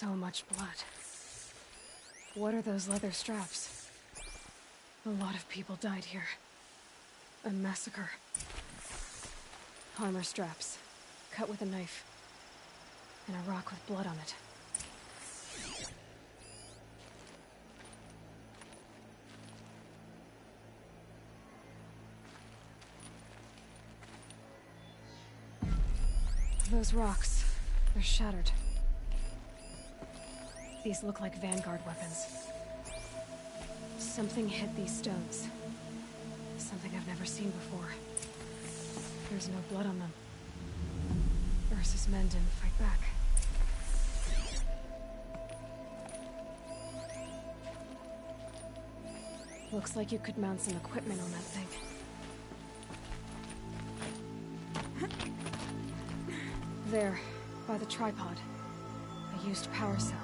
So much blood. What are those leather straps? A lot of people died here. A massacre. Armor straps, cut with a knife. And a rock with blood on it. Those rocks, they're shattered. These look like vanguard weapons. Something hit these stones. Something I've never seen before. There's no blood on them. Ursa's men didn't fight back. Looks like you could mount some equipment on that thing. There, by the tripod. A used power cell.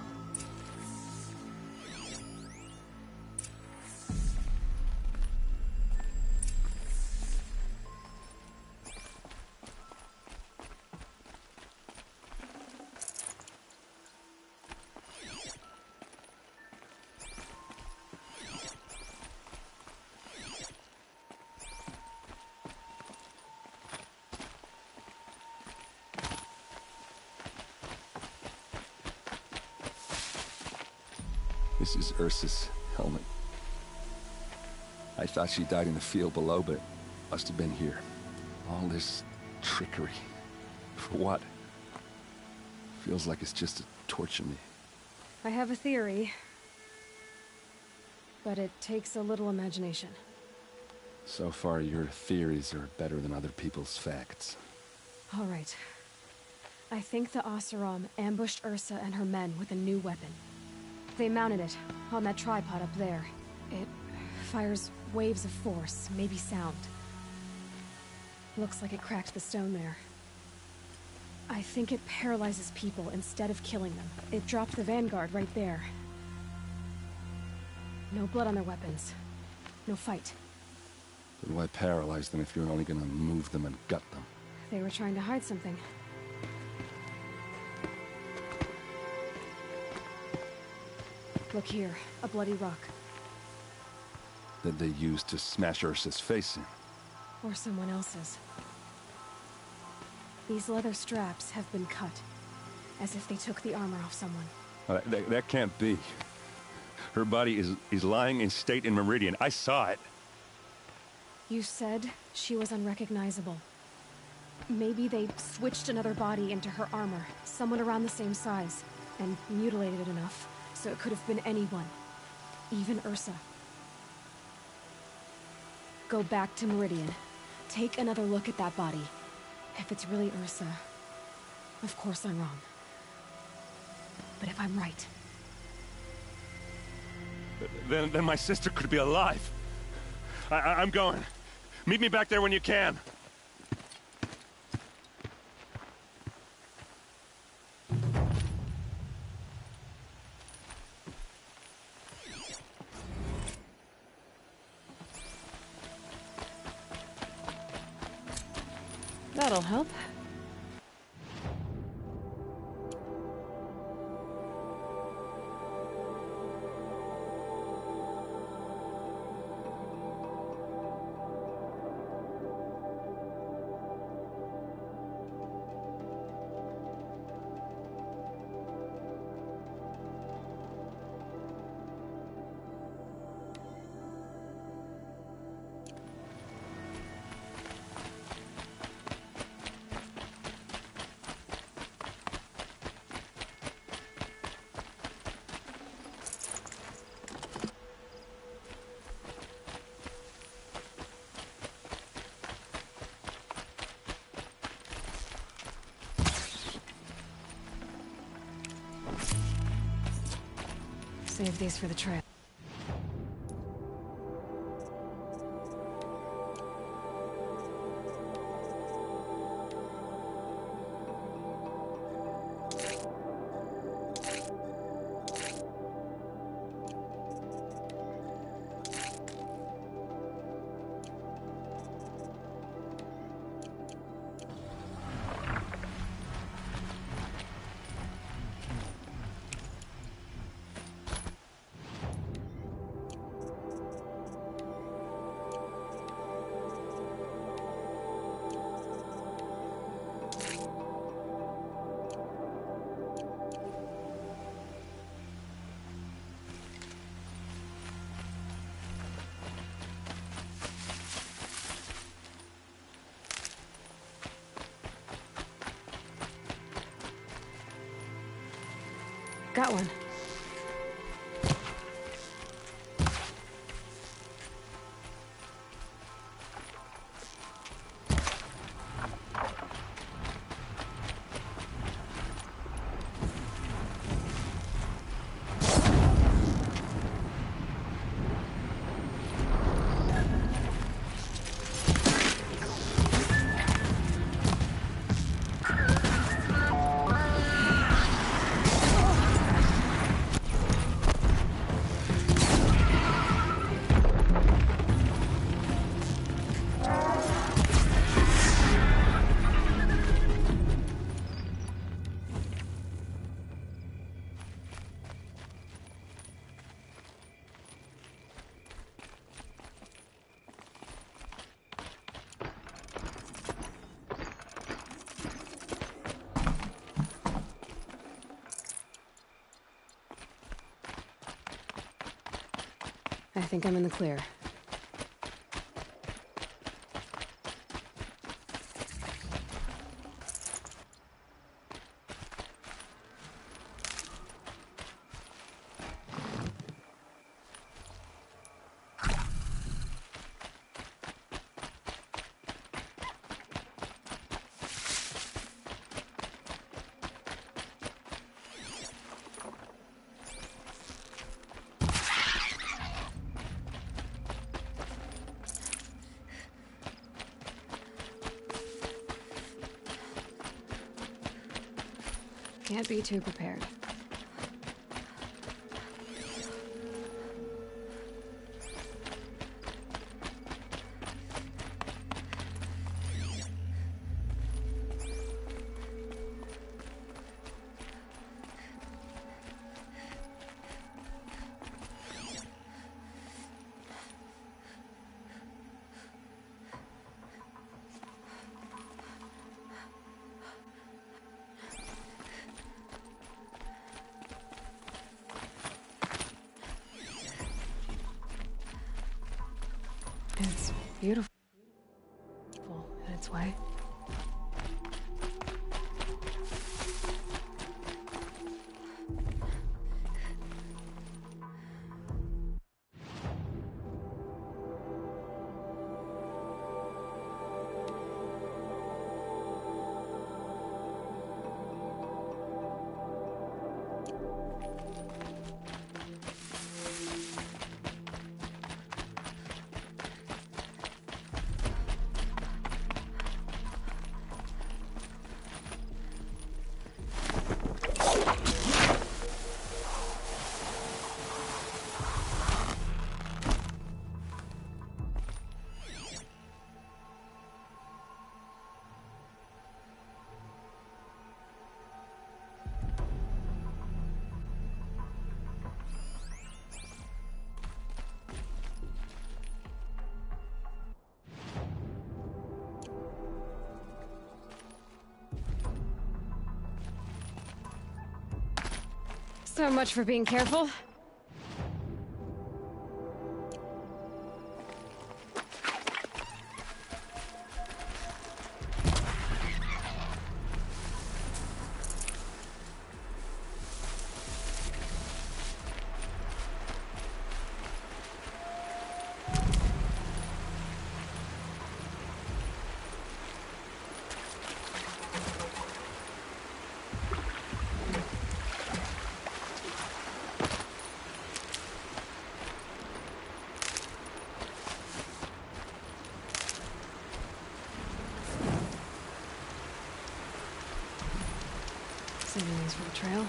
This is Ursa's helmet. I thought she died in the field below, but must have been here. All this trickery. For what? Feels like it's just to torture me. I have a theory. But it takes a little imagination. So far, your theories are better than other people's facts. All right. I think the Oseram ambushed Ursa and her men with a new weapon. They mounted it on that tripod up there. It fires waves of force, maybe sound. Looks like it cracked the stone there. I think it paralyzes people instead of killing them. It dropped the vanguard right there. No blood on their weapons. No fight. But why paralyze them if you're only gonna move them and gut them? They were trying to hide something. Look here, a bloody rock. That they used to smash Ursa's face in. Or someone else's. These leather straps have been cut, as if they took the armor off someone. That can't be. Her body is lying in state in Meridian. I saw it. You said she was unrecognizable. Maybe they switched another body into her armor, someone around the same size, and mutilated it enough. So it could have been anyone. Even Ursa. Go back to Meridian. Take another look at that body. If it's really Ursa, of course I'm wrong. But if I'm right... Then my sister could be alive. I'm going. Meet me back there when you can. That'll help. Save these for the trail. got one. I think I'm in the clear. Can't be too prepared. It's beautiful in its way. So much for being careful. Saving these for the trail.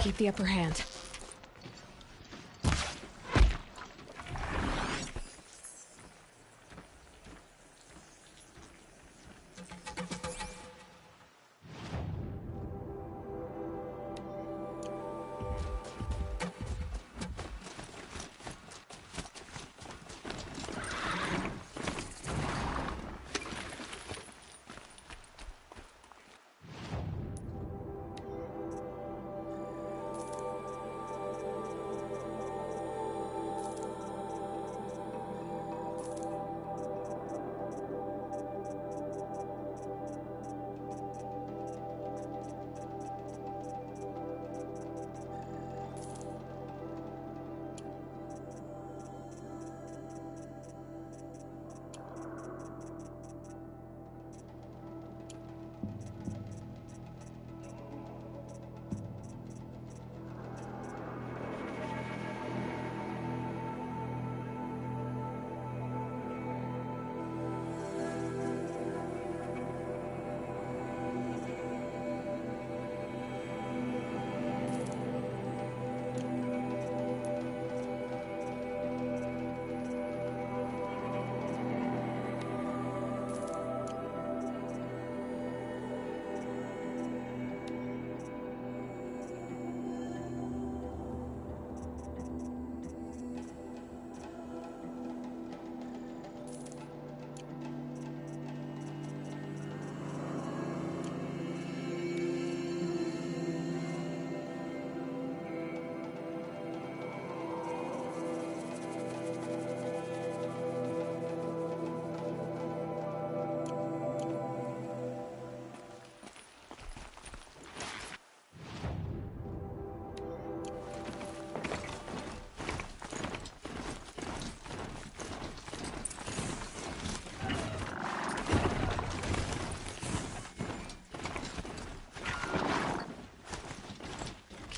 keep the upper hand.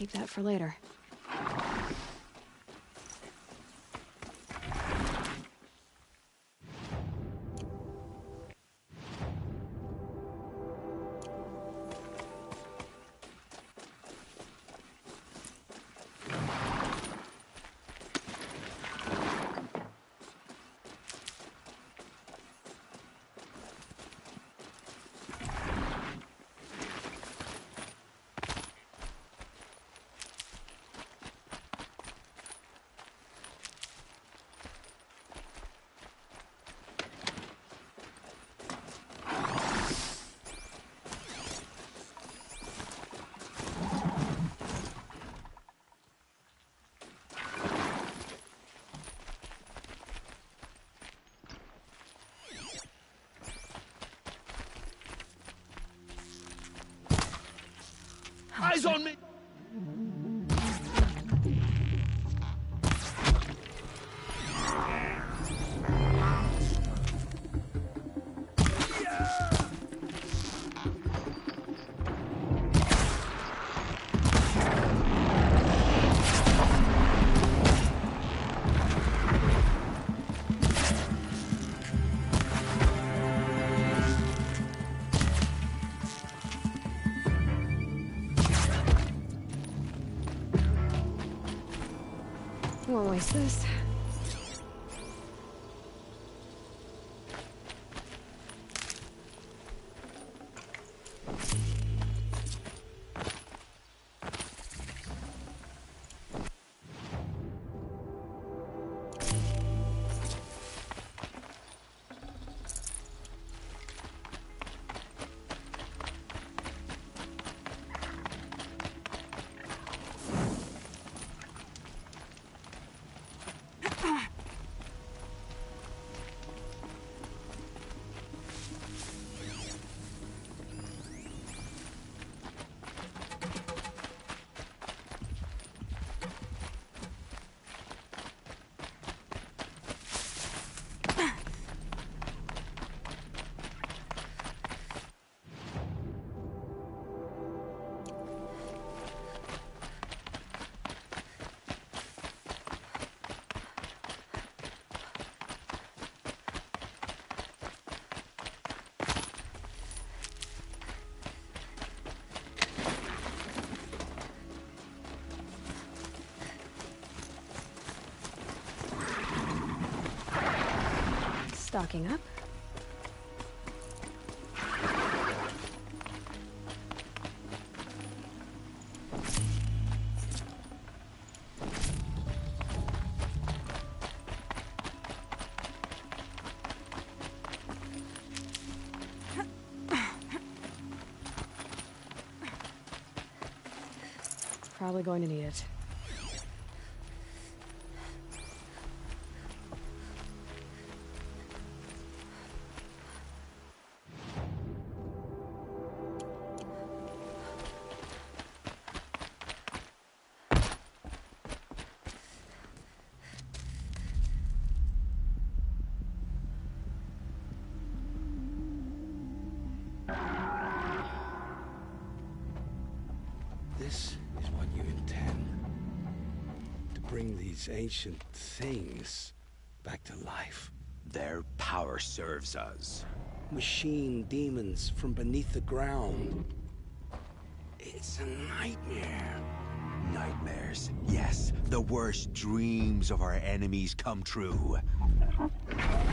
Keep that for later. Eyes on me! Won't waste this. Stocking up. Probably going to need it. This is what you intend. To bring these ancient things back to life. Their power serves us. Machine demons from beneath the ground. It's a nightmare. Nightmares, yes. The worst dreams of our enemies come true.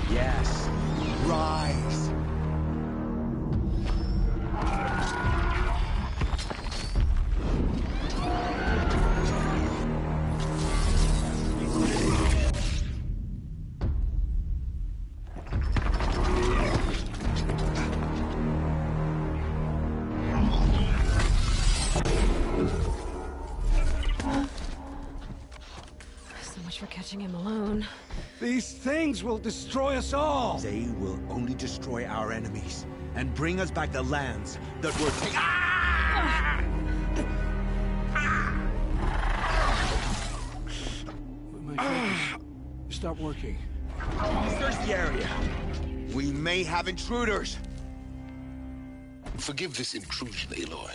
Yes, rise! So much for catching him alone. These things will destroy us all! They will only destroy our enemies and bring us back the lands that were taken. Ah! My focus. Stop working. Search the area. We may have intruders. Forgive this intrusion, Aloy.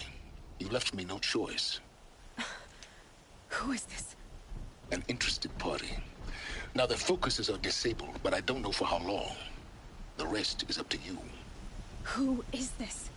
You left me no choice. Who is this? An interested party. Now their focuses are disabled, but I don't know for how long. The rest is up to you. Who is this?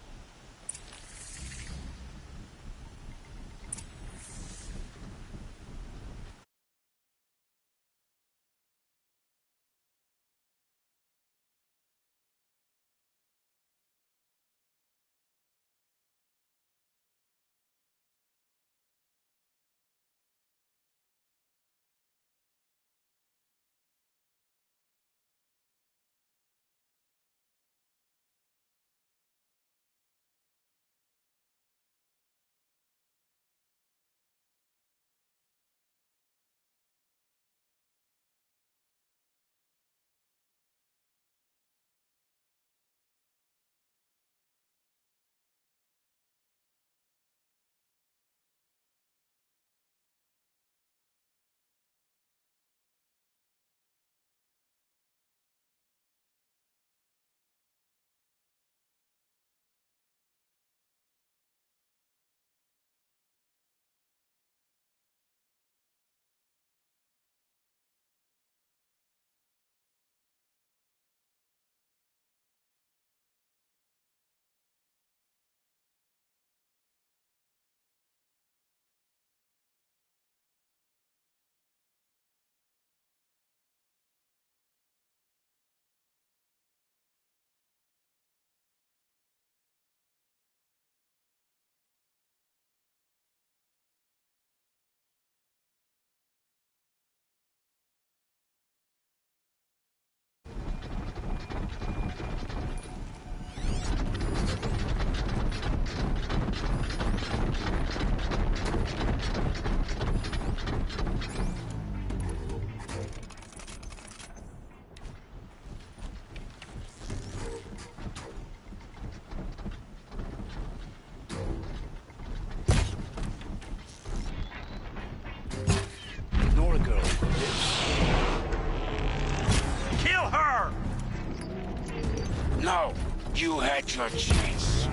No, you had your chance.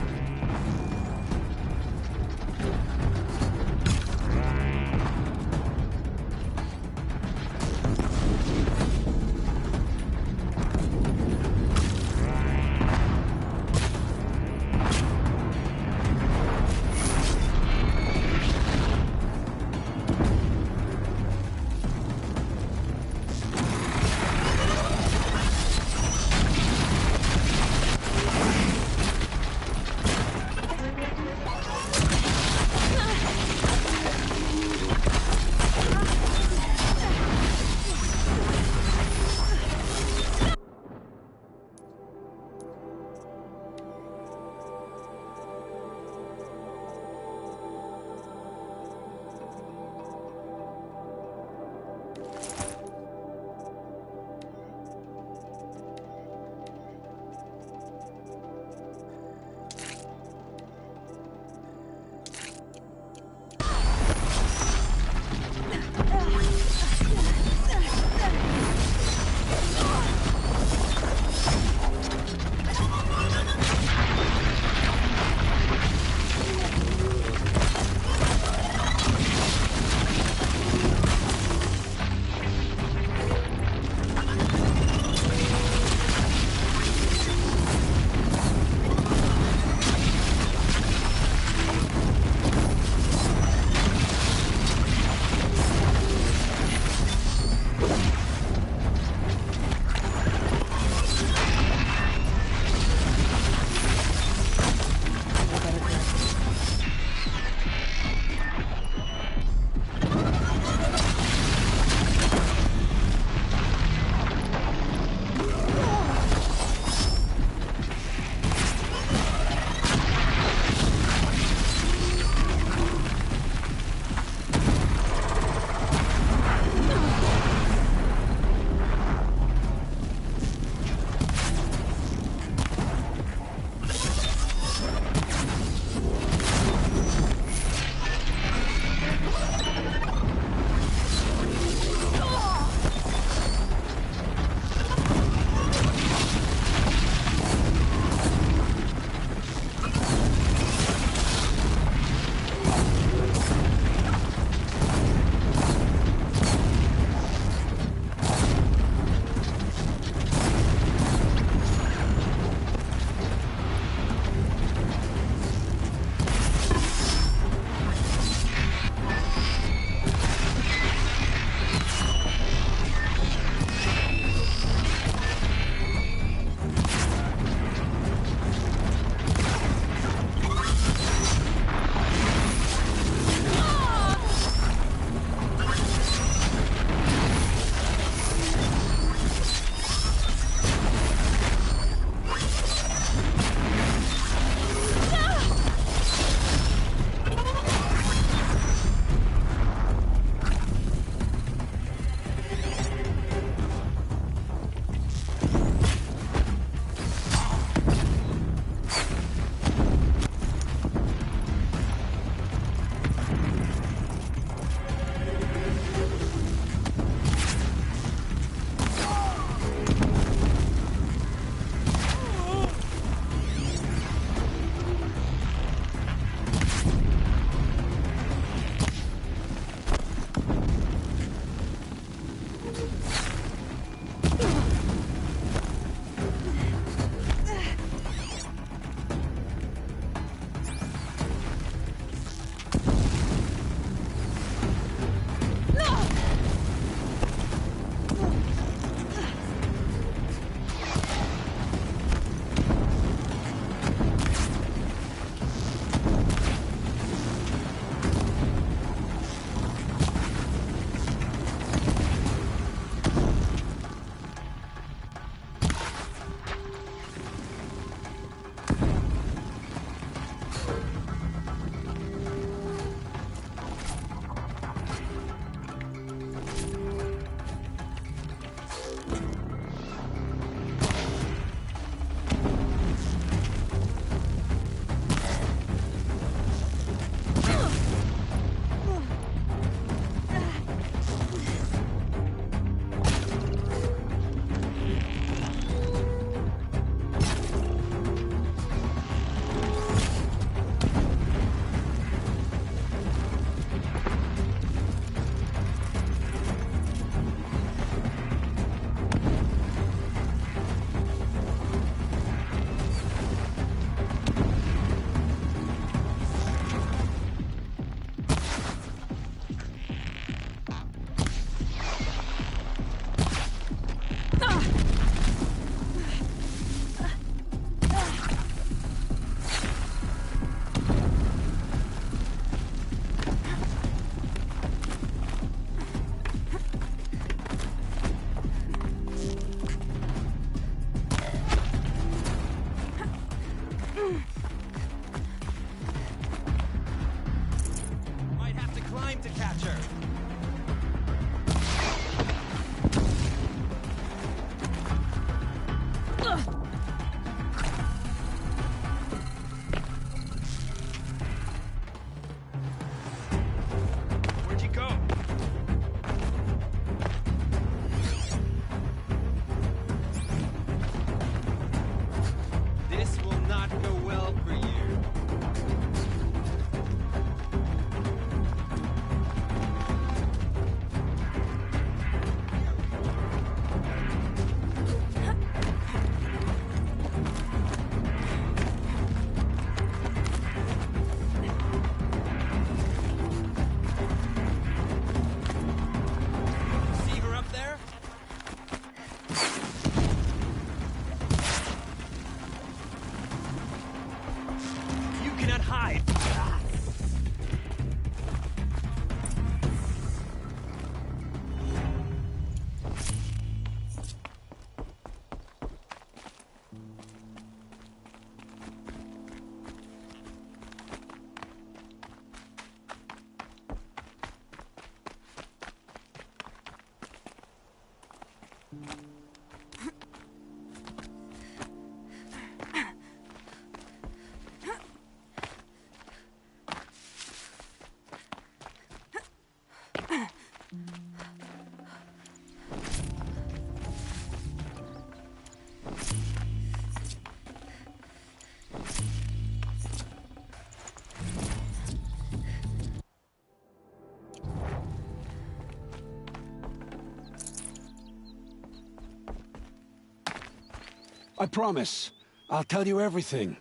I promise. I'll tell you everything.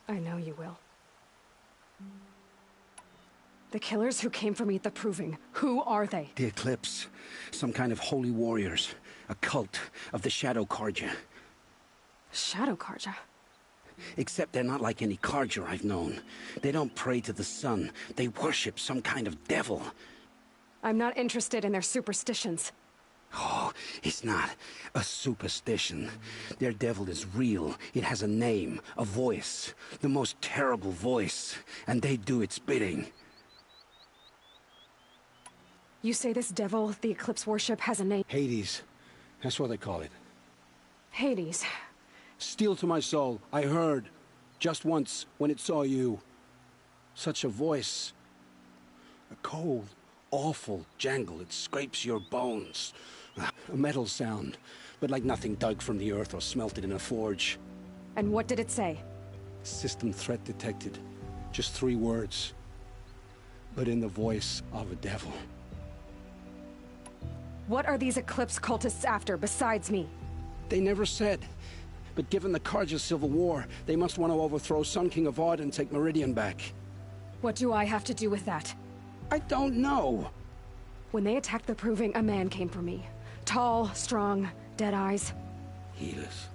I know you will. The killers who came for me at the Proving, who are they? The Eclipse. Some kind of holy warriors. A cult of the Shadow Carja. Shadow Carja? Except they're not like any Carja I've known. They don't pray to the sun. They worship some kind of devil. I'm not interested in their superstitions. Oh, it's not a superstition. Their devil is real. It has a name, a voice. The most terrible voice. And they do its bidding. You say this devil the Eclipse worship has a name? Hades. That's what they call it. Hades. Steel to my soul, I heard. Just once, when it saw you. Such a voice. A cold, awful jangle. It scrapes your bones. A metal sound, but like nothing dug from the earth or smelted in a forge. And what did it say? System threat detected. Just 3 words. But in the voice of a devil. What are these Eclipse cultists after, besides me? They never said. But given the Carja Civil War, they must want to overthrow Sun King Avad and take Meridian back. What do I have to do with that? I don't know. When they attacked the Proving, a man came for me. Tall, strong, dead eyes. Helis.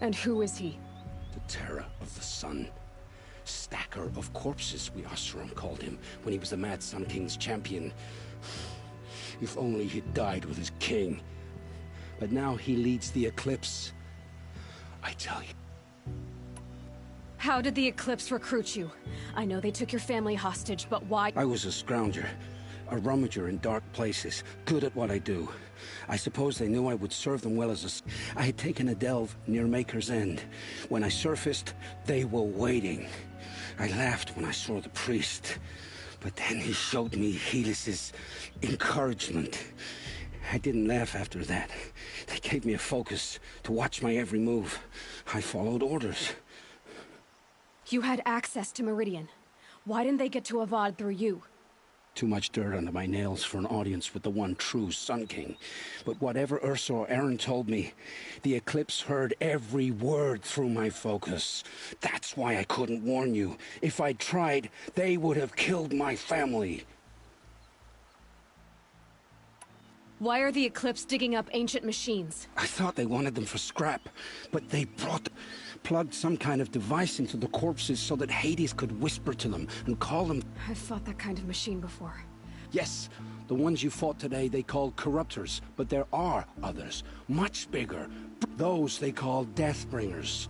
And who is he? The terror of the sun. Stacker of corpses, we Oseram called him, when he was the Mad Sun King's champion. If only he'd died with his king. But now he leads the Eclipse. I tell you. How did the Eclipse recruit you? I know they took your family hostage, but why? I was a scrounger. A rummager in dark places, good at what I do. I suppose they knew I would serve them well as I had taken a delve near Maker's End. When I surfaced, they were waiting. I laughed when I saw the priest. But then he showed me Helis's encouragement. I didn't laugh after that. They gave me a focus to watch my every move. I followed orders. You had access to Meridian. Why didn't they get to Avad through you? Too much dirt under my nails for an audience with the one true Sun King. But whatever Ursa or Aaron told me, the Eclipse heard every word through my focus. That's why I couldn't warn you. If I'd tried, they would have killed my family. Why are the Eclipse digging up ancient machines? I thought they wanted them for scrap, but they plugged some kind of device into the corpses so that Hades could whisper to them and call them. I've fought that kind of machine before. Yes, the ones you fought today they called corruptors, but there are others, much bigger. Those they call Deathbringers.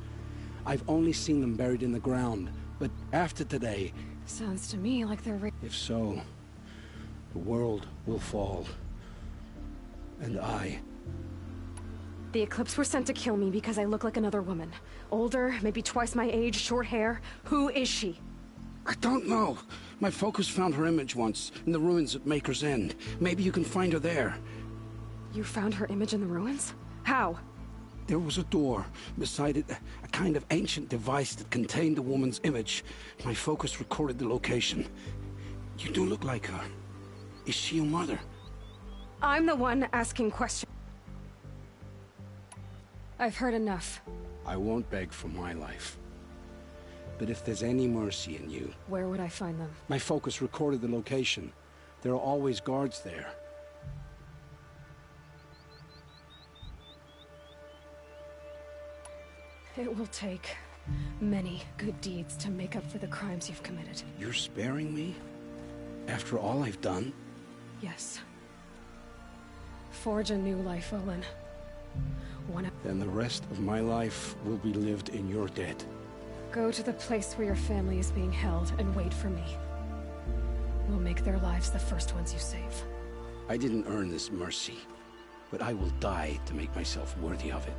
I've only seen them buried in the ground, but after today... Sounds to me like they're... If so, the world will fall. And I... The Eclipse were sent to kill me because I look like another woman. Older, maybe twice my age, short hair. Who is she? I don't know. My focus found her image once, in the ruins at Maker's End. Maybe you can find her there. You found her image in the ruins? How? There was a door. Beside it, a kind of ancient device that contained the woman's image. My focus recorded the location. You do look like her. Is she your mother? I'm the one asking questions. I've heard enough. I won't beg for my life. But if there's any mercy in you... Where would I find them? My focus recorded the location. There are always guards there. It will take many good deeds to make up for the crimes you've committed. You're sparing me? After all I've done? Yes. Forge a new life, Olin. Then the rest of my life will be lived in your debt. Go to the place where your family is being held and wait for me. We'll make their lives the first ones you save. I didn't earn this mercy, but I will die to make myself worthy of it.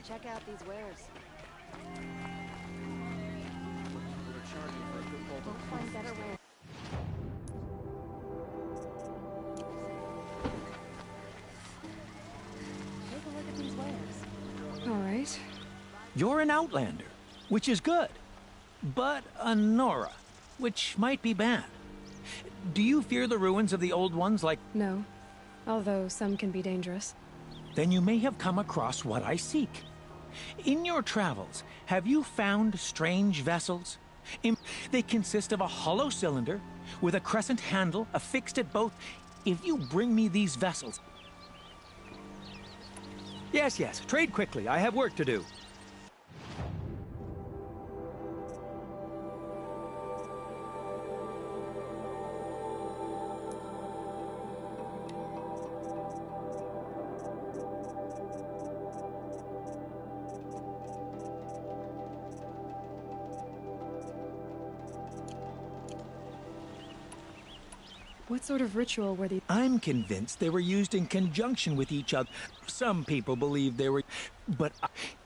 Check out these wares. Won't find better wares. Take a look at these wares. All right. You're an outlander, which is good. But a Nora, which might be bad. Do you fear the ruins of the old ones like... No. Although some can be dangerous. Then you may have come across what I seek. In your travels, have you found strange vessels? They consist of a hollow cylinder with a crescent handle affixed at both. If you bring me these vessels... Yes, trade quickly. I have work to do. What sort of ritual were these? I'm convinced they were used in conjunction with each other. Some people believe they were... But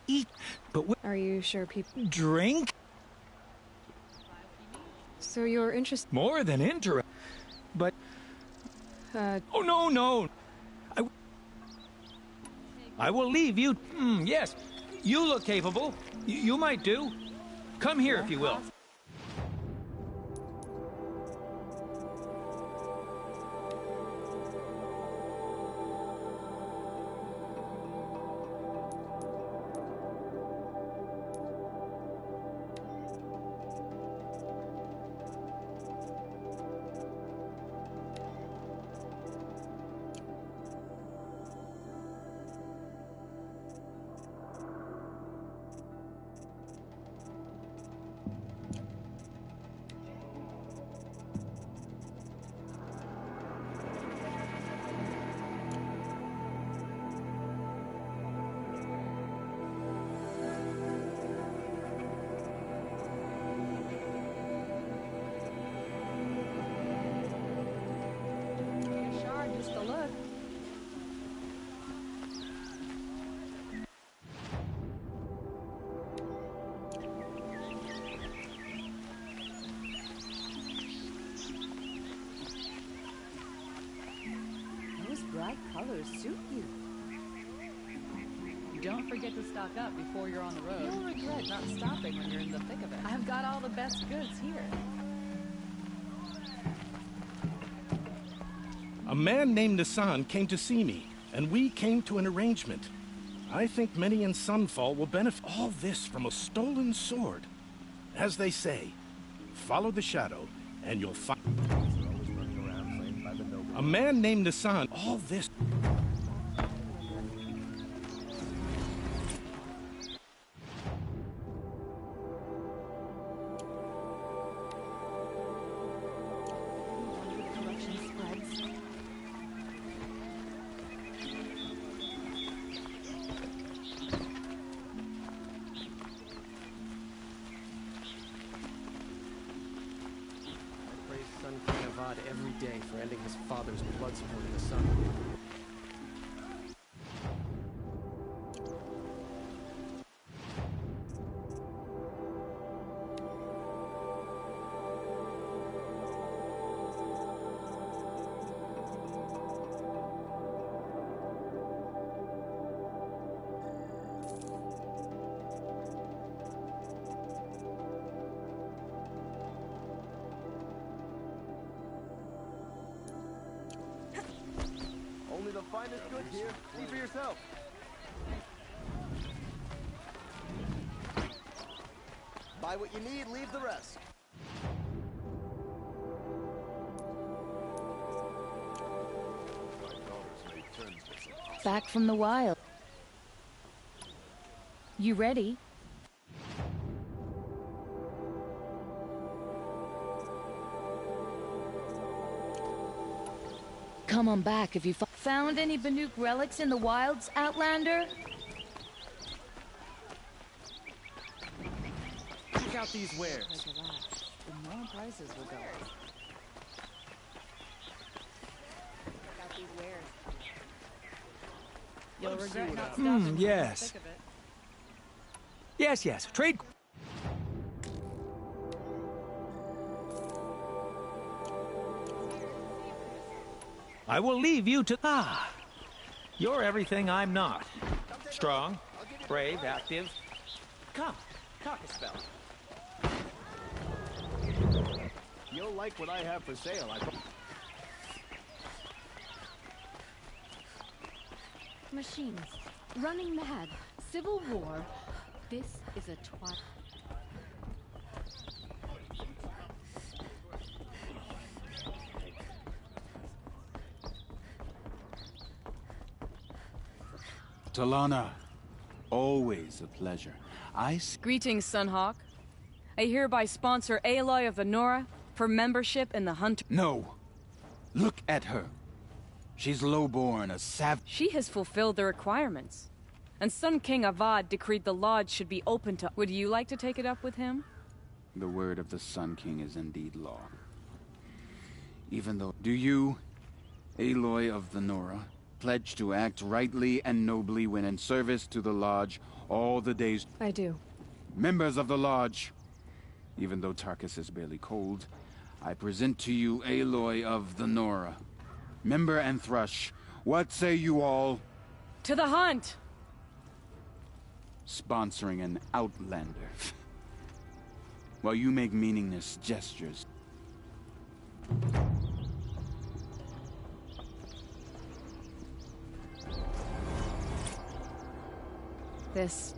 eat... But Are you sure people... drink? So you're interested... More than interested. But... Oh, no. I will leave you... yes. You look capable. You might do. Come here, if you will. Bright colors suit you. Don't forget to stock up before you're on the road. You'll regret not stopping when you're in the thick of it. I've got all the best goods here. A man named Nissan came to see me, and we came to an arrangement. I think many in Sunfall will benefit all this from a stolen sword. As they say, follow the shadow, and you'll find a man named Nassan. All this. Every day for ending his father's blood sport in the sun. Only the finest goods here. See for yourself. Buy what you need, leave the rest. Back from the wild. You ready? Come on back if you found any Banuk relics in the wilds, Outlander? Check out these wares. The more prices will go up. Check out these wares. You'll regret not stopping when you're in the Yes. thick of it. Yes. Trade. I will leave you to... You're everything I'm not. Strong, brave, active. Come, talk a spell. You'll like what I have for sale, Machines. Running mad. Civil war. This is a twat. Talana, always a pleasure. Greetings, Sunhawk. I hereby sponsor Aloy of the Nora for membership in the Hunter. No. Look at her. She's lowborn, a savage. She has fulfilled the requirements. And Sun King Avad decreed the Lodge should be open to... Would you like to take it up with him? The word of the Sun King is indeed law. Even though... Do you, Aloy of the Nora, pledge to act rightly and nobly when in service to the Lodge all the days... I do. Members of the Lodge, even though Tarkus is barely cold, I present to you Aloy of the Nora. Member and Thrush, what say you all? To the hunt! Sponsoring an outlander. While you make meaningless gestures. This.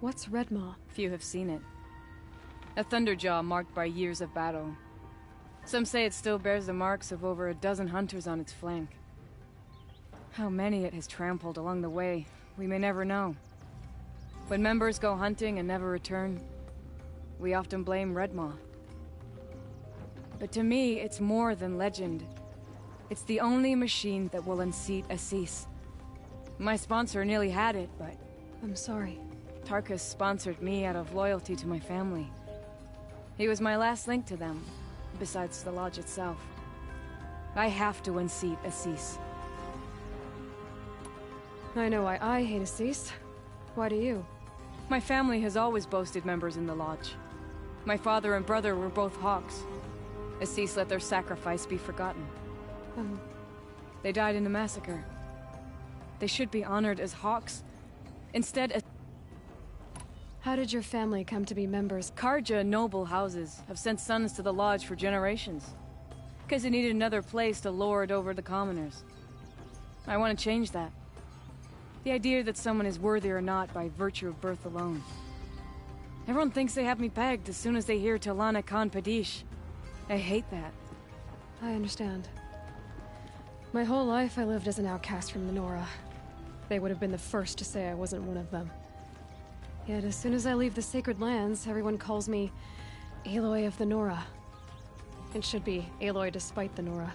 What's Redmaw? Few have seen it. A thunderjaw marked by years of battle. Some say it still bears the marks of over a dozen hunters on its flank. How many it has trampled along the way, we may never know. When members go hunting and never return, we often blame Redmaw. But to me, it's more than legend. It's the only machine that will unseat Assis. My sponsor nearly had it, but... I'm sorry. Tarkus sponsored me out of loyalty to my family. He was my last link to them, besides the Lodge itself. I have to unseat Assis. I know why I hate Assis. Why do you? My family has always boasted members in the Lodge. My father and brother were both Hawks. Assis let their sacrifice be forgotten. They died in a massacre. They should be honored as Hawks. Instead, How did your family come to be members? Karja noble houses have sent sons to the Lodge for generations. Because they needed another place to lord over the commoners. I want to change that. The idea that someone is worthy or not by virtue of birth alone. Everyone thinks they have me pegged as soon as they hear Talana Khan Padish. I hate that. I understand. My whole life I lived as an outcast from the Nora. They would have been the first to say I wasn't one of them. Yet as soon as I leave the sacred lands, everyone calls me Aloy of the Nora. It should be Aloy despite the Nora.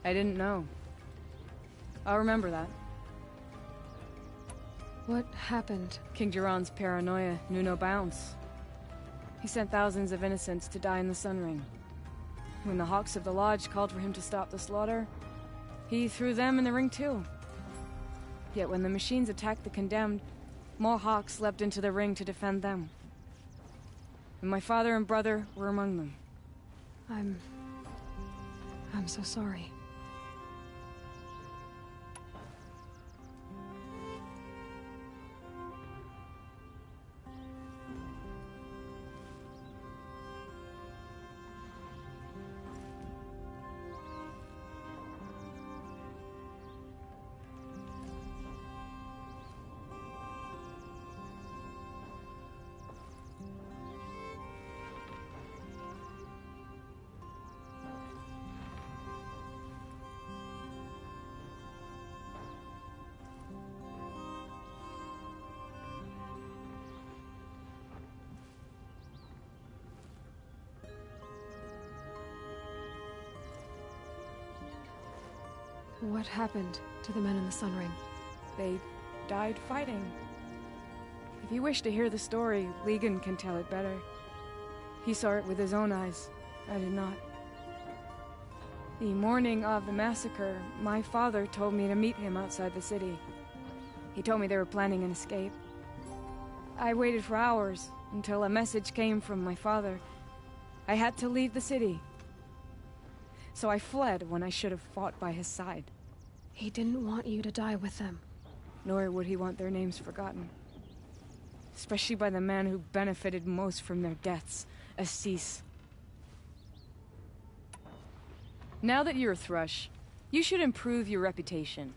I didn't know. I'll remember that. What happened? King Jiran's paranoia knew no bounds. He sent thousands of innocents to die in the Sun Ring. When the Hawks of the Lodge called for him to stop the slaughter, he threw them in the ring too. Yet when the machines attacked the condemned, more Hawks leapt into the ring to defend them. And my father and brother were among them. I'm so sorry. What happened to the men in the Sun Ring? They died fighting. If you wish to hear the story, Legan can tell it better. He saw it with his own eyes. I did not. The morning of the massacre, my father told me to meet him outside the city. He told me they were planning an escape. I waited for hours until a message came from my father. I had to leave the city. So I fled when I should have fought by his side. He didn't want you to die with them. Nor would he want their names forgotten. Especially by the man who benefited most from their deaths, Assis. Now that you're a Thrush, you should improve your reputation.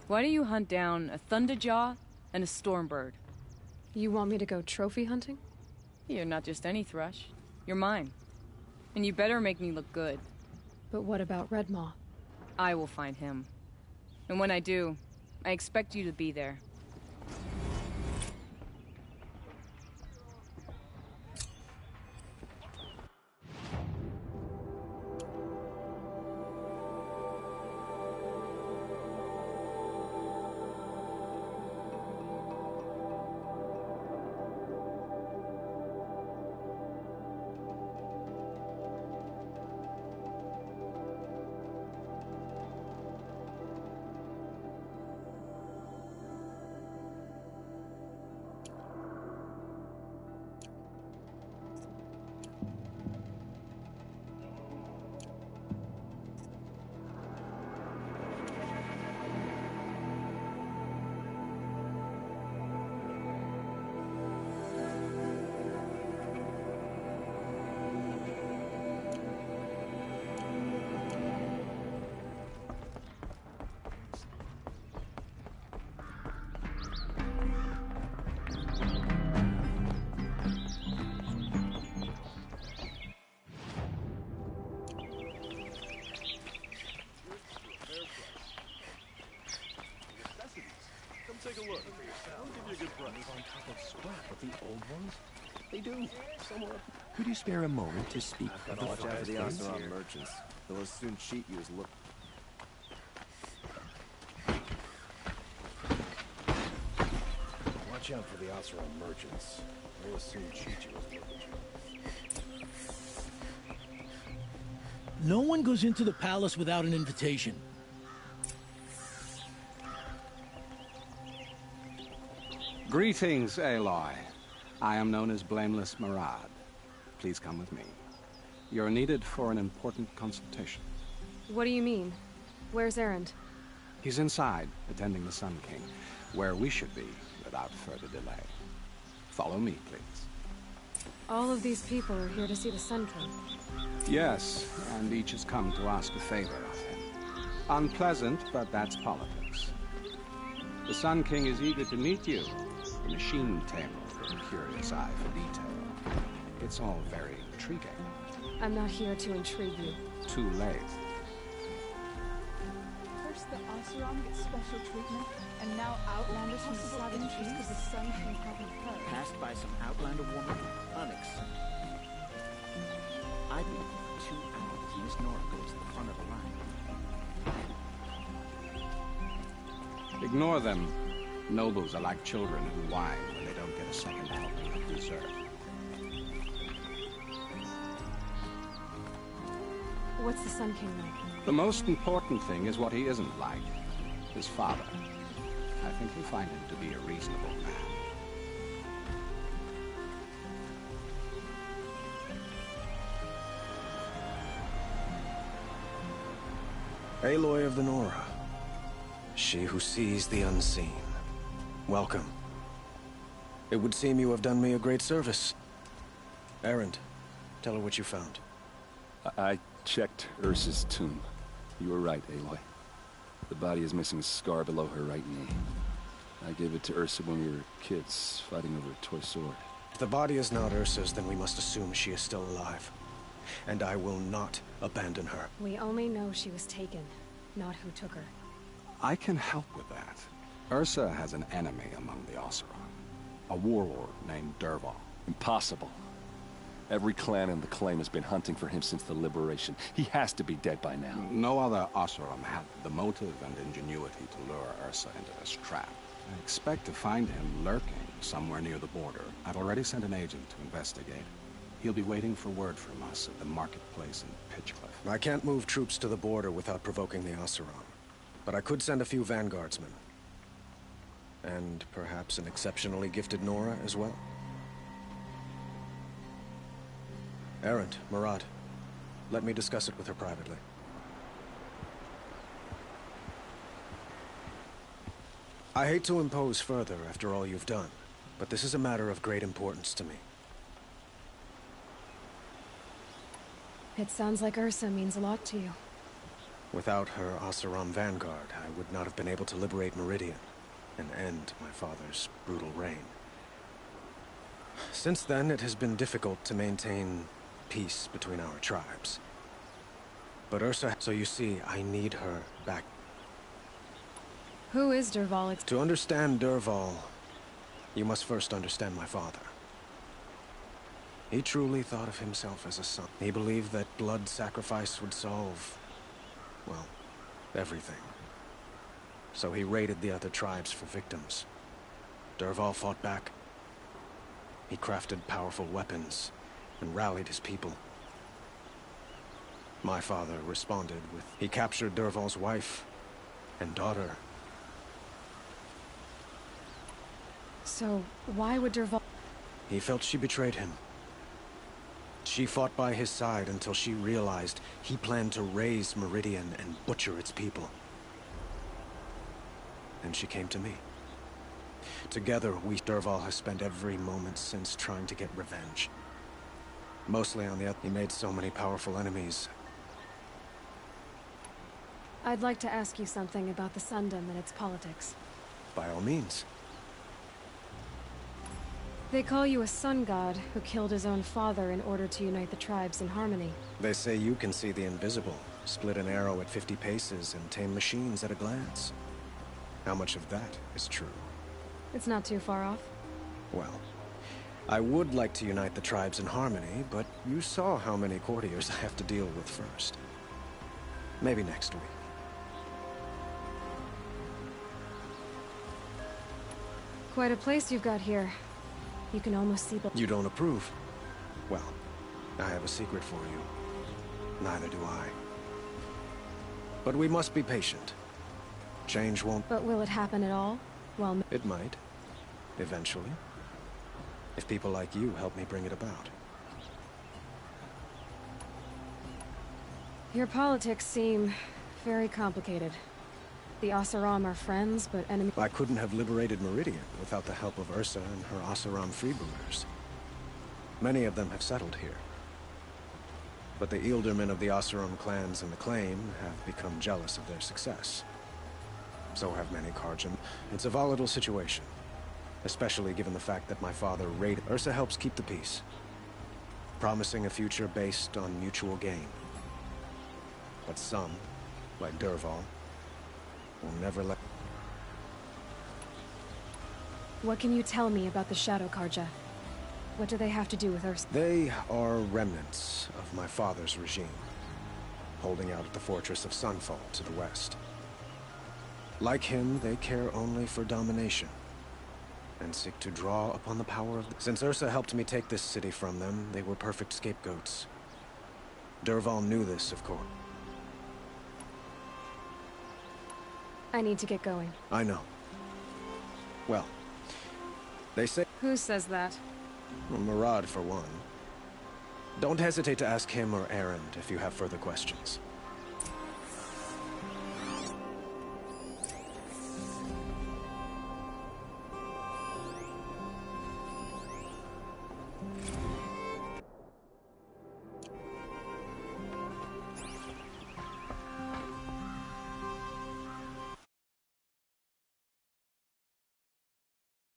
Why don't you hunt down a Thunderjaw and a Stormbird? You want me to go trophy hunting? You're not just any Thrush. You're mine. And you better make me look good. But what about Redmaw? I will find him. And when I do, I expect you to be there. Take a look. I'll give you a good price. On top of scrap of the old ones? They do, somewhere. Could you spare a moment to speak of the Watch out for the things Oseram here? merchants. They'll as soon cheat you as look. Watch out for the Oseram merchants. They'll as soon cheat you as look at you. No one goes into the palace without an invitation. Greetings, Aloy. I am known as Blameless Marad. Please come with me. You're needed for an important consultation. What do you mean? Where's Erend? He's inside, attending the Sun King, where we should be without further delay. Follow me, please. All of these people are here to see the Sun King. Yes, and each has come to ask a favor of him. Unpleasant, but that's politics. The Sun King is eager to meet you, the machine tamer. curious eye for detail. It's all very intriguing. I'm not here to intrigue you. Too late. First, the Oseram gets special treatment, and now Outlanders from Southern Trees because the sun can cover her. Passed by some Outlander woman? Unacceptable. I'd be 2 hours. Miss Nora goes to the front of the line. Ignore them. Nobles are like children who whine when they don't get a second helping of dessert. What's the Sun King like? The most important thing is what he isn't like. His father. I think you'll find him to be a reasonable man. Aloy of the Nora. She who sees the unseen. Welcome. It would seem you have done me a great service. Erend, tell her what you found. I checked Ursa's tomb. You were right, Aloy. The body is missing a scar below her right knee. I gave it to Ursa when we were kids, fighting over a toy sword. If the body is not Ursa's, then we must assume she is still alive. And I will not abandon her. We only know she was taken, not who took her. I can help with that. Ursa has an enemy among the Oseram. A warlord named Dervahl. Impossible. Every clan in the claim has been hunting for him since the liberation. He has to be dead by now. No other Oseram had the motive and ingenuity to lure Ursa into this trap. I expect to find him lurking somewhere near the border. I've already sent an agent to investigate. He'll be waiting for word from us at the marketplace in Pitchcliff. I can't move troops to the border without provoking the Oseram. But I could send a few vanguardsmen. And perhaps an exceptionally gifted Nora as well. Erend, Murad, let me discuss it with her privately. I hate to impose further after all you've done, but this is a matter of great importance to me. It sounds like Ursa means a lot to you. Without her Oseram vanguard, I would not have been able to liberate Meridian and end my father's brutal reign. Since then, it has been difficult to maintain peace between our tribes. But Ursa, so you see, I need her back. Who is Dervahl? To understand Dervahl, you must first understand my father. He truly thought of himself as a son. He believed that blood sacrifice would solve, well, everything. So he raided the other tribes for victims. Dervahl fought back. He crafted powerful weapons and rallied his people. My father responded with... He captured Dervahl's wife and daughter. So, why would Dervahl... He felt she betrayed him. She fought by his side until she realized he planned to raise Meridian and butcher its people. And she came to me. Together, Dervahl has spent every moment since trying to get revenge. Mostly on the other. He made so many powerful enemies. I'd like to ask you something about the Sundom and its politics. By all means. They call you a sun god who killed his own father in order to unite the tribes in harmony. They say you can see the invisible, split an arrow at 50 paces, and tame machines at a glance. How much of that is true? It's not too far off. Well, I would like to unite the tribes in harmony, but you saw how many courtiers I have to deal with first. Maybe next week. Quite a place you've got here. You can almost see the... You don't approve? Well, I have a secret for you. Neither do I. But we must be patient. Change won't... But will it happen at all? Well... It might. Eventually. If people like you help me bring it about. Your politics seem very complicated. The Oseram are friends, but enemies... I couldn't have liberated Meridian without the help of Ursa and her Oseram freebooters. Many of them have settled here. But the Ealdormen of the Oseram clans in the claim have become jealous of their success. So have many Kharjan. It's a volatile situation. especially given the fact that my father raided. Ursa helps keep the peace, promising a future based on mutual gain. But some, like Dervahl, will never let... What can you tell me about the Shadow Karja? What do they have to do with Ursa? They are remnants of my father's regime, holding out at the fortress of Sunfall to the west. Like him, they care only for domination, and seek to draw upon the power of... Since Ursa helped me take this city from them, they were perfect scapegoats. Dervahl knew this, of course. I need to get going. I know. Well, they say... Who says that? Well, Murad, for one. Don't hesitate to ask him or Erend if you have further questions.